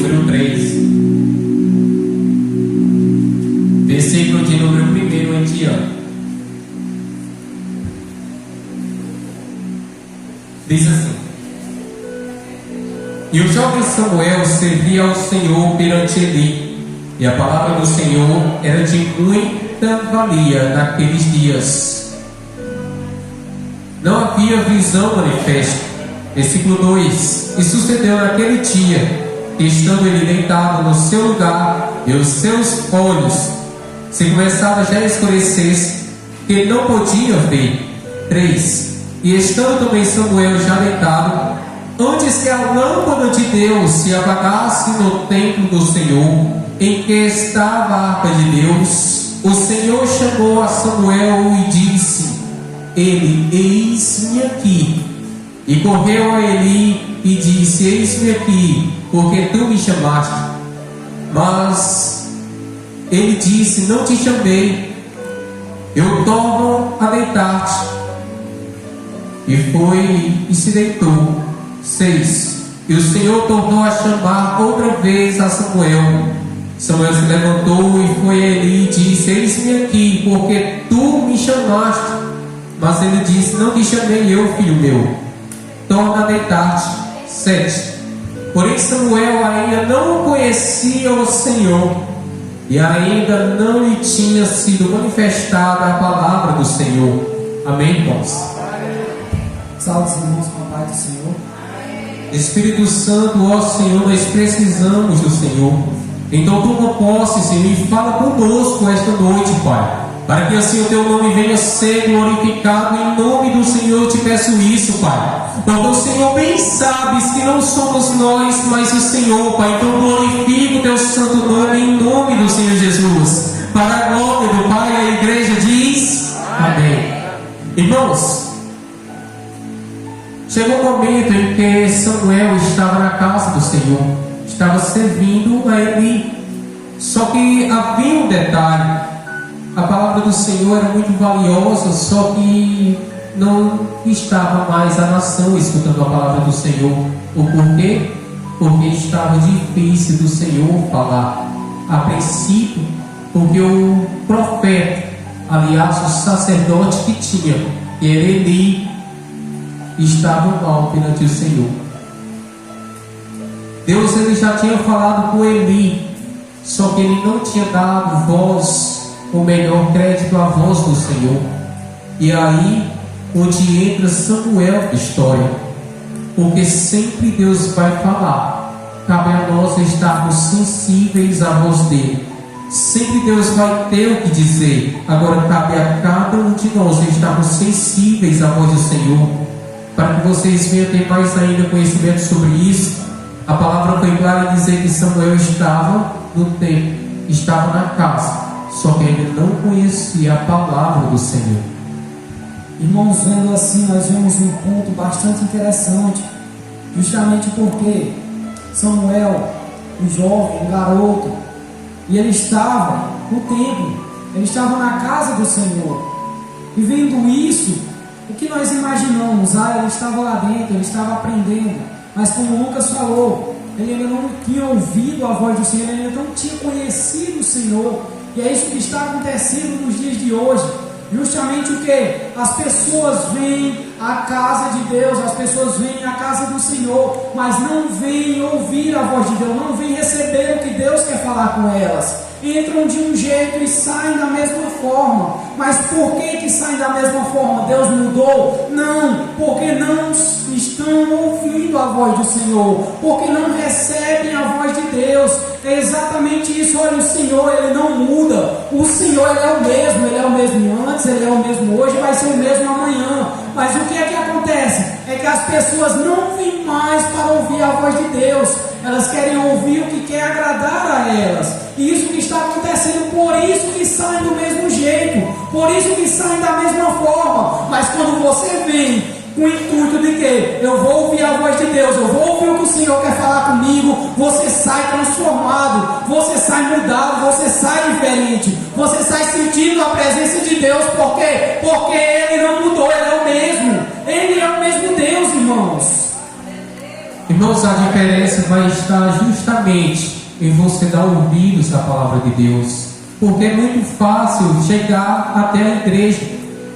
número 3, versículo de número 1 em diante. Diz assim: E o jovem Samuel servia ao Senhor perante Eli, e a palavra do Senhor era de muita valia naqueles dias. Não havia visão manifesta. Versículo 2: E sucedeu naquele dia, que estando ele deitado no seu lugar, e os seus olhos se começava já a escurecer, que ele não podia ver. 3: E estando também Samuel já deitado, antes que a lâmpada de Deus se apagasse no templo do Senhor, em que estava a arca de Deus, o Senhor chamou a Samuel e disse: Ele, eis-me aqui. E correu a Eli e disse: Eis-me aqui, porque tu me chamaste. Mas ele disse: Não te chamei, eu torno a deitar-te. E foi e se deitou. 6: E o Senhor tornou a chamar outra vez a Samuel. Samuel se levantou e foi a Eli e disse: Eis-me aqui, porque tu me chamaste. Mas ele disse: Não te chamei eu, filho meu, torna a deitar-te. 7: Porém Samuel ainda não conhecia o Senhor, e ainda não lhe tinha sido manifestada a palavra do Senhor. Amém, irmãos? Salve, irmãos, com a paz do Senhor. Espírito Santo, ó Senhor, nós precisamos do Senhor. Então toma posse, Senhor, e fala conosco esta noite, Pai, para que assim o Teu nome venha ser glorificado. Em nome do Senhor eu te peço isso, Pai, porque o Senhor bem sabes que não somos nós, mas o Senhor, Pai. Então glorifica o Teu santo nome, em nome do Senhor Jesus, para a glória do Pai. A igreja diz amém. Irmãos, chegou o momento em que Samuel estava na casa do Senhor, estava servindo a Eli. Só que havia um detalhe: a palavra do Senhor era muito valiosa, só que não estava mais a nação escutando a palavra do Senhor. O porquê? Porque estava difícil do Senhor falar. A princípio, porque o profeta, aliás, o sacerdote que tinha, que era Eli, estava mal perante o Senhor. Deus, ele já tinha falado com Eli, só que ele não tinha dado voz, o melhor crédito à voz do Senhor. E aí onde entra Samuel na história, porque sempre Deus vai falar, cabe a nós estarmos sensíveis à voz dele. Sempre Deus vai ter o que dizer. Agora cabe a cada um de nós estarmos sensíveis à voz do Senhor, para que vocês venham ter mais ainda conhecimento sobre isso. A palavra foi clara em dizer que Samuel estava no templo, estava na casa, só que ele não conhecia a palavra do Senhor. Irmãos, vendo assim, nós vemos um ponto bastante interessante, justamente porque Samuel, um jovem, um garoto, e ele estava no templo, ele estava na casa do Senhor. E vendo isso, o que nós imaginamos? Ele estava lá dentro, ele estava aprendendo, mas como o Lucas falou, ele ainda não tinha ouvido a voz do Senhor, ele ainda não tinha conhecido o Senhor. E é isso que está acontecendo nos dias de hoje. Justamente o que? As pessoas vêm à casa de Deus, as pessoas vêm à casa do Senhor, mas não vêm ouvir a voz de Deus, não vêm receber o que Deus quer falar com elas. Entram de um jeito e saem da mesma forma. Mas por que saem da mesma forma? Deus mudou? Não, porque não estão ouvindo a voz do Senhor, porque não recebem a voz de Deus. É exatamente isso. Olha, o Senhor, ele não muda. O Senhor, ele é o mesmo antes, ele é o mesmo hoje, vai ser o mesmo amanhã. Mas o que é que acontece? É que as pessoas não vêm mais para ouvir a voz de Deus. Elas querem ouvir o que quer agradar a elas. E isso que está acontecendo, por isso que saem do mesmo jeito, por isso que saem da mesma forma. Mas quando você vem com o intuito de que eu vou ouvir a voz de Deus, eu vou ouvir o que o Senhor quer falar comigo, você sai transformado, você sai mudado, você sai diferente, você sai sentindo a presença de Deus. Por quê? Porque Ele não mudou, Ele é o mesmo. Ele é o mesmo Deus, irmãos. Irmãos, a diferença vai estar justamente em você dar ouvidos à palavra de Deus. Porque é muito fácil chegar até a igreja.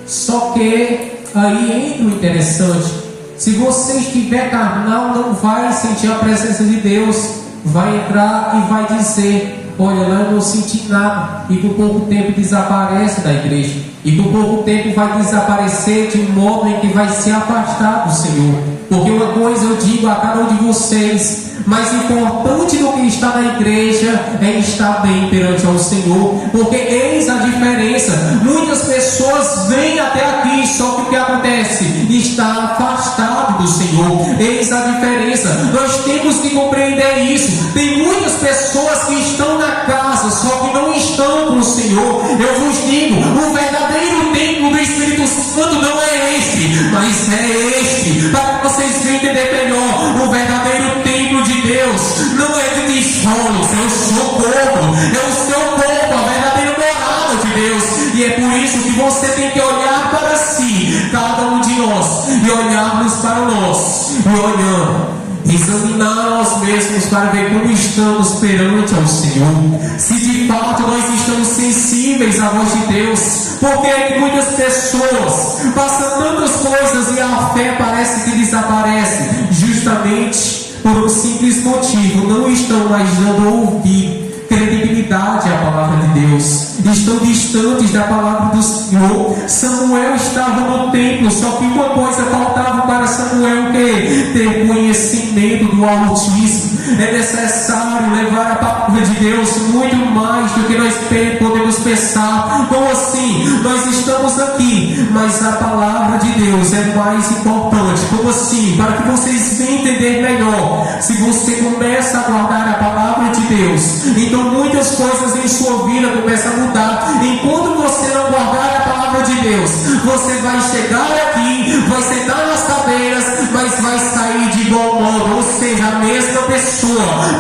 Só que aí entra o interessante. Se você estiver carnal, não vai sentir a presença de Deus. Vai entrar e vai dizer: olha, lá eu não senti nada. E por pouco tempo desaparece da igreja. E por pouco tempo vai desaparecer de um modo em que vai se afastar do Senhor. Porque uma coisa eu digo a cada um de vocês: mais importante do que estar na igreja é estar bem perante ao Senhor. Porque eis a diferença. Muitas pessoas vêm até aqui, só que o que acontece? Está afastado do Senhor. Eis a diferença. Nós temos que compreender isso. Tem muitas pessoas que estão na casa, só que não estão com o Senhor. Eu vos digo, o verdadeiro templo do Espírito Santo não é este, mas é este. Para que vocês entender melhor, o verdadeiro templo de Deus não é de tijolos, é o seu corpo, é o seu corpo, a verdadeira morada de Deus. E é por isso que você tem que olhar para si, cada um de nós, e olharmos para nós, e olhando, examinar nós mesmos para ver como estamos perante ao Senhor, se de fato nós estamos sensíveis à voz de Deus. Porque é que muitas pessoas passam tantas coisas e a fé parece que desaparece, justamente por um simples motivo: não estão mais dando ouvido, credibilidade à palavra de Deus, estão distantes da palavra do Senhor. Samuel estava no templo, só que uma coisa faltava para Samuel: que ter conhecimento do Altíssimo. É necessário levar a palavra de Deus muito mais do que nós podemos pensar. Como assim? Nós estamos aqui, mas a palavra de Deus é mais importante. Como assim? Para que vocês venham entender melhor, se você começa a guardar a palavra de Deus, então muitas coisas em sua vida começam a mudar. Enquanto você não guardar a palavra de Deus, você vai chegar aqui, vai sentar nas cadeiras, mas vai sair de igual modo, ou seja, a mesma pessoa.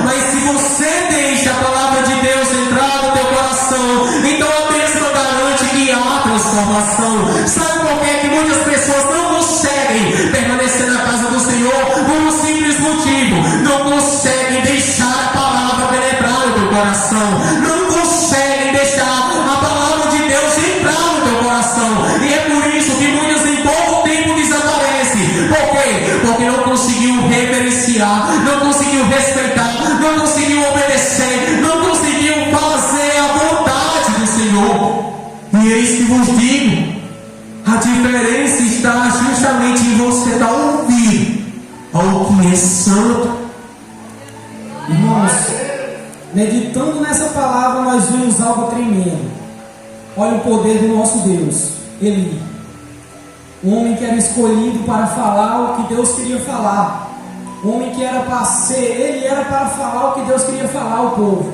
Mas se você deixa a palavra de Deus entrar no teu coração, então a mesma garante que há transformação. Sabe por que muitas pessoas não conseguem permanecer na casa do Senhor? Por um simples motivo: não conseguem deixar a palavra penetrar no teu coração, não conseguem deixar a palavra de Deus entrar no teu coração. E é por isso que muitas em pouco tempo desaparecem. Por quê? Porque não conseguiu reverenciar, não conseguiu respeitar, não conseguiu obedecer, não conseguiu fazer a vontade do Senhor. E eis que vos digo, a diferença está justamente em você dar ouvido ao que é santo. Irmãos, meditando nessa palavra, nós vemos algo tremendo. Olha o poder do nosso Deus. Eli, o homem que era escolhido para falar o que Deus queria falar, o homem que era para ser, ele era para falar o que Deus queria falar ao povo,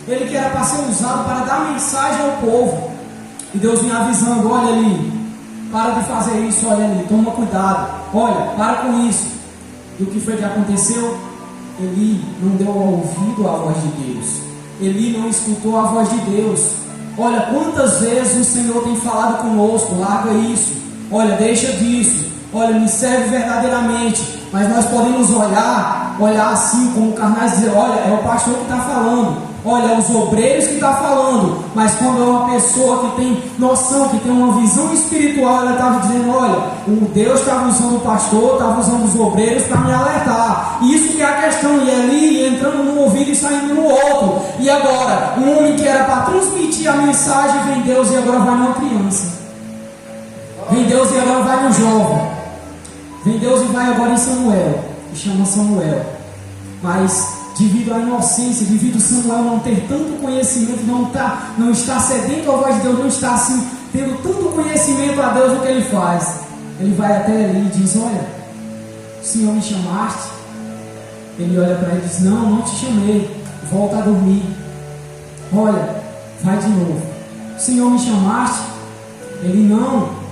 ele que era para ser usado para dar mensagem ao povo. E Deus vinha avisando: olha ali, para de fazer isso, olha ali, toma cuidado, olha, para com isso. E o que foi que aconteceu? Eli não deu ouvido à voz de Deus, Eli não escutou a voz de Deus. Olha quantas vezes o Senhor tem falado conosco: larga isso, olha, deixa disso, olha, me serve verdadeiramente. Mas nós podemos olhar assim como carnais e dizer: olha, é o pastor que está falando, olha, é os obreiros que está falando. Mas quando é uma pessoa que tem noção, que tem uma visão espiritual, ela estava dizendo: olha, o Deus estava usando o pastor, estava usando os obreiros para me alertar. Isso que é a questão. E ali entrando num ouvido e saindo no outro. E agora, um homem que era para transmitir a mensagem, vem Deus e agora vai numa criança, vem Deus e agora vai no jovem, vem Deus e vai agora em Samuel, e chama Samuel. Mas devido à inocência, devido a Samuel não ter tanto conhecimento, não está sedento à voz de Deus, não está assim, tendo tanto conhecimento a Deus, o que ele faz? Ele vai até ali e diz: olha, o Senhor me chamaste? Ele olha para ele e diz: não te chamei, volta a dormir. Olha, vai de novo. O Senhor me chamaste? Ele: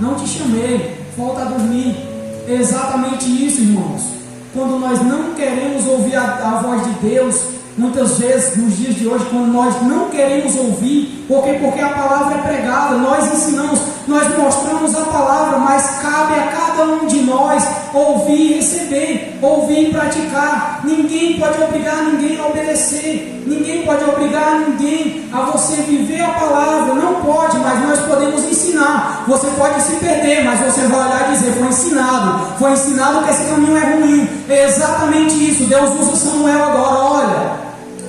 não te chamei, volta a dormir. É exatamente isso, irmãos. Quando nós não queremos ouvir a voz de Deus, muitas vezes nos dias de hoje, quando nós não queremos ouvir, porque a palavra é pregada, nós ensinamos, nós mostramos a palavra, mas cabe a cada um de nós ouvir e receber, ouvir e praticar. Ninguém pode obrigar ninguém a obedecer, ninguém pode obrigar ninguém a você viver a palavra, não pode, mas nós podemos ensinar. Você pode se perder, mas você vai olhar e dizer: foi ensinado que esse caminho é ruim. É exatamente isso. Deus usa Samuel agora. Olha,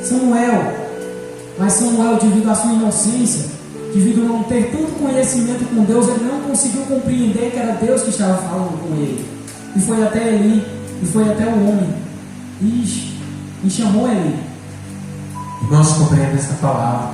Samuel, mas Samuel, devido à sua inocência, devido a não ter tanto conhecimento com Deus, ele não conseguiu compreender que era Deus que estava falando com ele. E foi até Eli, e foi até o homem, e chamou Eli. Nós compreendemos essa palavra.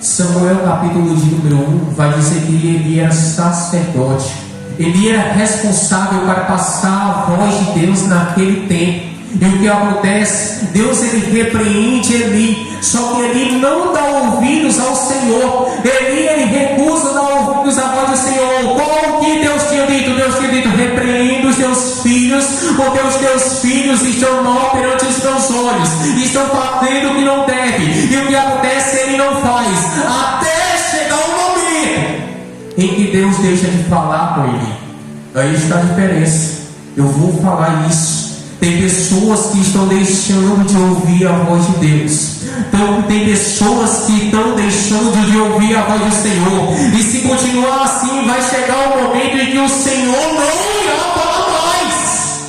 Samuel, capítulo de número 1, vai dizer que ele era sacerdote. Ele era responsável para passar a voz de Deus naquele tempo. E o que acontece? Deus ele repreende Eli, só que Eli não dá ouvidos ao Senhor. Ele recusa dar ouvidos à voz do Senhor. Qual o que Deus tinha dito? Deus tinha dito: repreenda os teus filhos, porque os teus filhos estão mal perante os teus olhos, estão fazendo o que não deve. E o que acontece? Ele não faz, até chegar o momento em que Deus deixa de falar com ele. Aí está a diferença. Eu vou falar isso. Tem pessoas que estão deixando de ouvir a voz de Deus. Então, tem pessoas que estão deixando de ouvir a voz do Senhor. E se continuar assim, vai chegar o momento em que o Senhor não irá falar mais.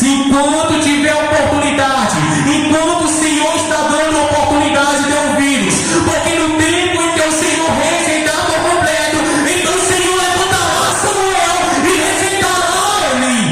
Enquanto tiver oportunidade, enquanto o Senhor está dando oportunidade de ouvi-los, porque no tempo em que o Senhor rejeitar por completo, então o Senhor levantará Samuel e rejeitará Eli.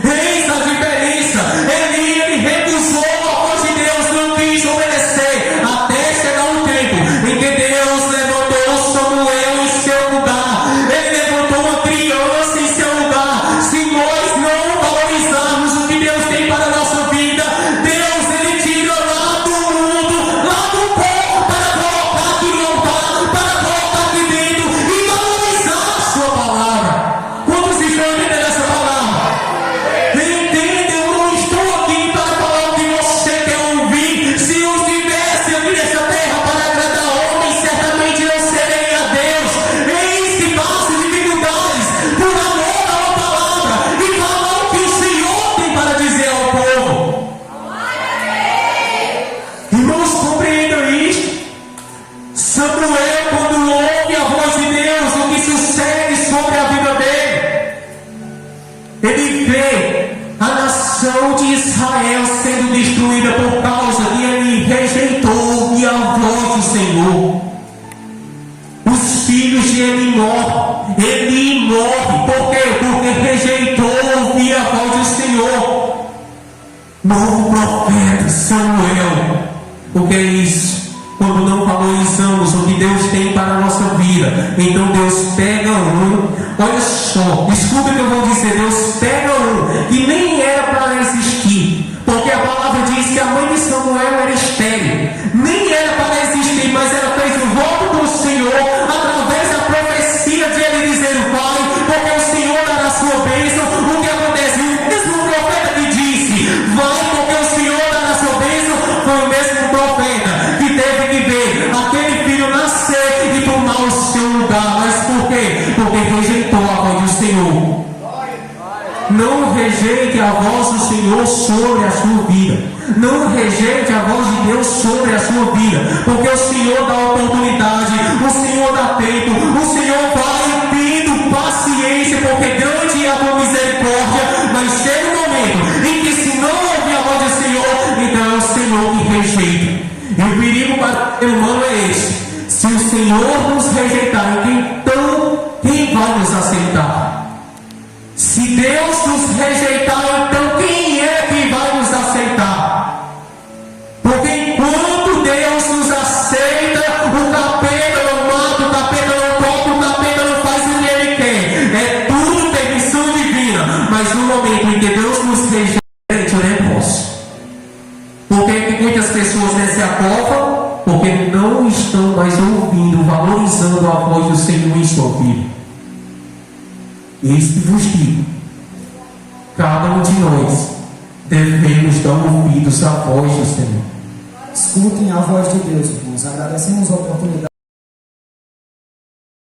Eis a diferença. Eli, ele recusou a voz de Deus, não quis obedecer, até chegar um tempo em que Deus levantou Samuel em seu lugar. Ele levantou uma criança em seu lugar. Se nós não valorizarmos o que Deus tem para a nossa vida, Deus ele tira lá do mundo, lá do pó, para colocar aqui no altar, para colocar aqui dentro e valorizar a sua palavra. Quantos estão entendendo essa palavra? Entende? Eu não estou aqui para falar o que você quer ouvir. Se eu estivesse aqui nessa terra para agradar homens, certamente eu serei a Deus. Eis que passo dificuldades por amor a uma palavra e falar o que o Senhor tem para dizer ao povo. Irmãos, compreendam isto. Samuel, quando ouve a voz de Deus, o que sucede sobre a vida dele, ele vê a nação de Israel sendo destruída por causa que ele rejeitou a voz do Senhor. Os filhos de Eli morrem. Eli morre. Por quê? Porque rejeitou ouvir a voz do Senhor. Novo profeta Samuel. O que é isso? Quando não valorizamos o que Deus tem para a nossa vida, então Deus pega um, olha só, escuta o que eu vou dizer, Deus pega um que nem era para existir, porque a palavra diz que a mãe de Samuel era estéril, nem era para existir, mas ela fez o voto do Senhor, através da profecia de ele dizer: vai, porque o Senhor dará a sua bênção. O que acontece? O mesmo profeta que disse: vai, porque o Senhor dará a sua bênção, foi o mesmo profeta que teve que ver aquele filho nascer e tomar o seu lugar. Mas por quê? Porque rejeitou a voz do Senhor. Não rejeite a voz do Senhor sobre a sua vida. Não rejeite a voz de Deus sobre a sua vida, porque o Senhor dá oportunidade, o Senhor dá tempo, o Senhor vai tendo paciência, porque grande é a tua misericórdia. Mas chega um momento em que, se não ouvir a voz do Senhor, então é o Senhor que rejeita. E o perigo para o ser humano é esse: se o Senhor nos rejeitar, então quem vai nos aceitar? Se Deus nos rejeitar, então quem é que vai nos aceitar? Porque enquanto Deus nos aceita, o capeta não mata, o capeta não toca, o capeta não faz o que ele quer. É tudo permissão divina. Mas no momento em que Deus nos rejeita, eu nem posso. Por que muitas pessoas descem a cova? Porque não estão mais ouvindo, valorizando a voz do Senhor em sua vida. Eis que vos digo: cada um de nós devemos dar ouvidos à voz do Senhor. Escutem a voz de Deus, irmãos. Agradecemos a oportunidade.